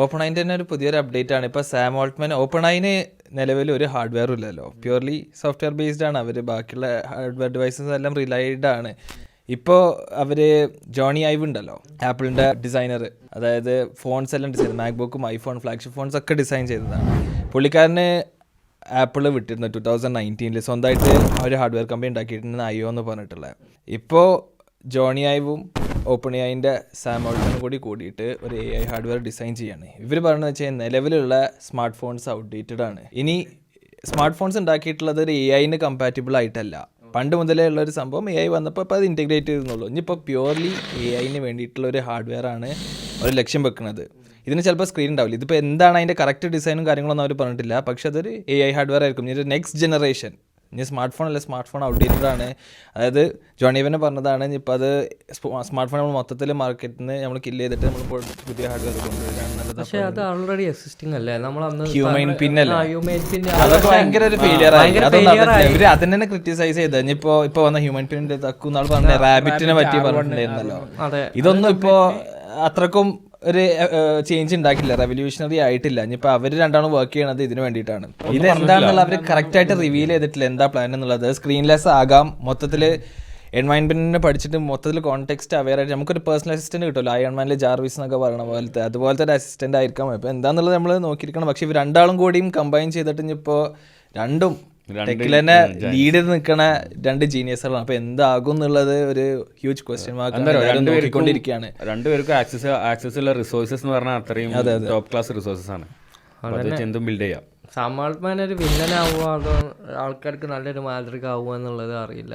Open ഐൻ്റെ തന്നെ ഒരു പുതിയൊരു അപ്ഡേറ്റ് ആണ്. ഇപ്പോൾ സാം ഓൾട്ട്മാൻ ഓപ്പൺ ഐന് നിലവിൽ ഒരു ഹാർഡ്വെയറും ഇല്ലല്ലോ, പ്യൂർലി സോഫ്റ്റ്വെയർ ബേസ്ഡ് ആണ്. അവർ ബാക്കിയുള്ള ഹാർഡ്വെയർ ഡിവൈസസ് എല്ലാം റിലൈഡ് ആണ്. ഇപ്പോൾ അവർ ജോണി ഐവ് ഉണ്ടല്ലോ, ആപ്പിളിൻ്റെ ഡിസൈനർ, അതായത് ഫോൺസ് എല്ലാം ഡിസൈൻ, മാക്ബുക്കും ഐഫോൺ ഫ്ലാഗ്ഷിപ്പ് ഫോൺസ് ഒക്കെ ഡിസൈൻ ചെയ്തതാണ്. പുള്ളിക്കാരന് ആപ്പിൾ വിട്ടിരുന്നു 2019 സ്വന്തമായിട്ട് ഒരു ഹാർഡ്വെയർ കമ്പനി ഉണ്ടാക്കിയിട്ടുണ്ട്, IO എന്ന് പറഞ്ഞിട്ടുള്ളത്. ഇപ്പോൾ ജോണി ഐവും ഓപ്പൺ ഐൻ്റെ സാം ഓൾട്ട്മാനും കൂടിയിട്ട് ഒരു AI ഹാർഡ്വെയർ ഡിസൈൻ ചെയ്യാണ്. ഇവർ പറയുന്നത് വെച്ചാൽ നിലവിലുള്ള സ്മാർട്ട് ഫോൺസ് ഔട്ട്ഡേറ്റഡ് ആണ്. ഇനി സ്മാർട്ട് ഫോൺസ് ഉണ്ടാക്കിയിട്ടുള്ളത് ഒരു AI കമ്പാറ്റബിൾ ആയിട്ടല്ല. പണ്ട് മുതലേ ഉള്ളൊരു സംഭവം AI വന്നപ്പോൾ ഇപ്പോൾ അത് ഇൻറ്റഗ്രേറ്റ് ചെയ്തെന്നുള്ളൂ. ഇനിയിപ്പോൾ പ്യൂർലി AI വേണ്ടിയിട്ടുള്ള ഒരു ഹാർഡ്വെയർ ആണ് ഒരു ലക്ഷ്യം വെക്കുന്നത്. ഇതിന് ചിലപ്പോൾ സ്ക്രീൻ ഉണ്ടാവില്ല. ഇതിപ്പോൾ എന്താണ് അതിൻ്റെ കറക്റ്റ് ഡിസൈനും കാര്യങ്ങളൊന്നും അവർ പറഞ്ഞിട്ടില്ല. പക്ഷെ അതൊരു AI ഹാർഡ്വെയർ ആയിരിക്കും. ഇനി നെക്സ്റ്റ് ജനറേഷൻ, ഇനി സ്മാർട്ട് ഫോൺ അല്ല, സ്മാർട്ട് ഫോൺ ഔട്ട്ഡേറ്റഡ് ആണ്. അതായത് ജോണി ഇവനെ പറഞ്ഞതാണ്, ഇപ്പോൾ അത് സ്മാർട്ട് ഫോൺ നമ്മൾ മൊത്തത്തിൽ മാർക്കറ്റിൽ നിന്ന് നമ്മൾ കില്ല് ചെയ്തിട്ട് നമ്മൾ പുതിയ ഹാർഡ്വെയർ കൊണ്ടുവരികയാണ്. പക്ഷേ അത് ഓൾറെഡി എക്സിസ്റ്റിംഗ് അല്ലേ, നമ്മളന്ന് ഹ്യൂമൻ പിന്നല്ലേ, അതൊക്കെ ഭയങ്കര ഒരു ഫെയിലിയർ ആയി. ഇവര് അതിനെ തന്നെ ക്രിറ്റിസൈസ് ചെയ്ത് ഇപ്പൊ വന്ന ഹ്യൂമൻ പിന്നിന്റെ തക്കുന്നാൾ പറഞ്ഞ റാബിറ്റിനെ പറ്റി പറഞ്ഞിട്ടുണ്ടായിരുന്നല്ലോ. ഇതൊന്നും ഇപ്പോ അത്രക്കും ഒരു ചേഞ്ച് ഉണ്ടാക്കില്ല, റെവല്യൂഷണറി ആയിട്ടില്ല. ഇനിയിപ്പോൾ അവർ രണ്ടാളും വർക്ക് ചെയ്യണത് ഇതിന് വേണ്ടിയിട്ടാണ്. ഇത് എന്താണെന്നുള്ള അവർ കറക്റ്റായിട്ട് റിവീൽ ചെയ്തിട്ടില്ല, എന്താ പ്ലാൻ എന്നുള്ളത്. സ്ക്രീൻലെസ് ആകാം, മൊത്തത്തിൽ എൻവയൺമെന്റിനെ പഠിച്ചിട്ട് മൊത്തത്തിൽ കോൺടെക്സ്റ്റ് അവെയർ ആയിട്ട് നമുക്കൊരു പേഴ്സണൽ അസിസ്റ്റന്റ് കിട്ടുമല്ലോ, അയൺമാനിലെ ജാർവിസ് എന്നൊക്കെ പറയണ പോലത്തെ, അതുപോലത്തെ ഒരു അസിസ്റ്റന്റ് ആയിരിക്കാം. ഇപ്പോൾ എന്താണെന്നുള്ളത് നമ്മൾ നോക്കിയിരിക്കണം. പക്ഷെ ഇവർ രണ്ടാളും കൂടിയും കമ്പൈൻ ചെയ്തിട്ട് ഇനിയിപ്പോൾ രണ്ടും ടെക്കിലെന്നെ ലീഡ് ചെയ്ത് നിൽക്കണ രണ്ട് ജീനിയസുകളാണ്. അപ്പോൾ എന്താകും എന്നുള്ളത് ഒരു ഹ്യൂജ് ക്വസ്റ്റ്യൻ മാർക്ക് നോക്കിക്കൊണ്ടിരിക്കുകയാണ്. രണ്ടുപേർക്കും ആക്സസ് ഉള്ള റിസോഴ്സസ് എന്ന് പറഞ്ഞാൽ അത്രയും ടോപ്പ് ക്ലാസ് റിസോഴ്സസ് ആണ്. എന്തും ബിൽഡ് ചെയ്യാം. സാം ഓൾട്ട്മാൻ ഒരു വില്ലനാവുക, അതോ ആൾക്കാർക്ക് നല്ലൊരു മാതൃക ആവുക എന്നുള്ളത് അറിയില്ല.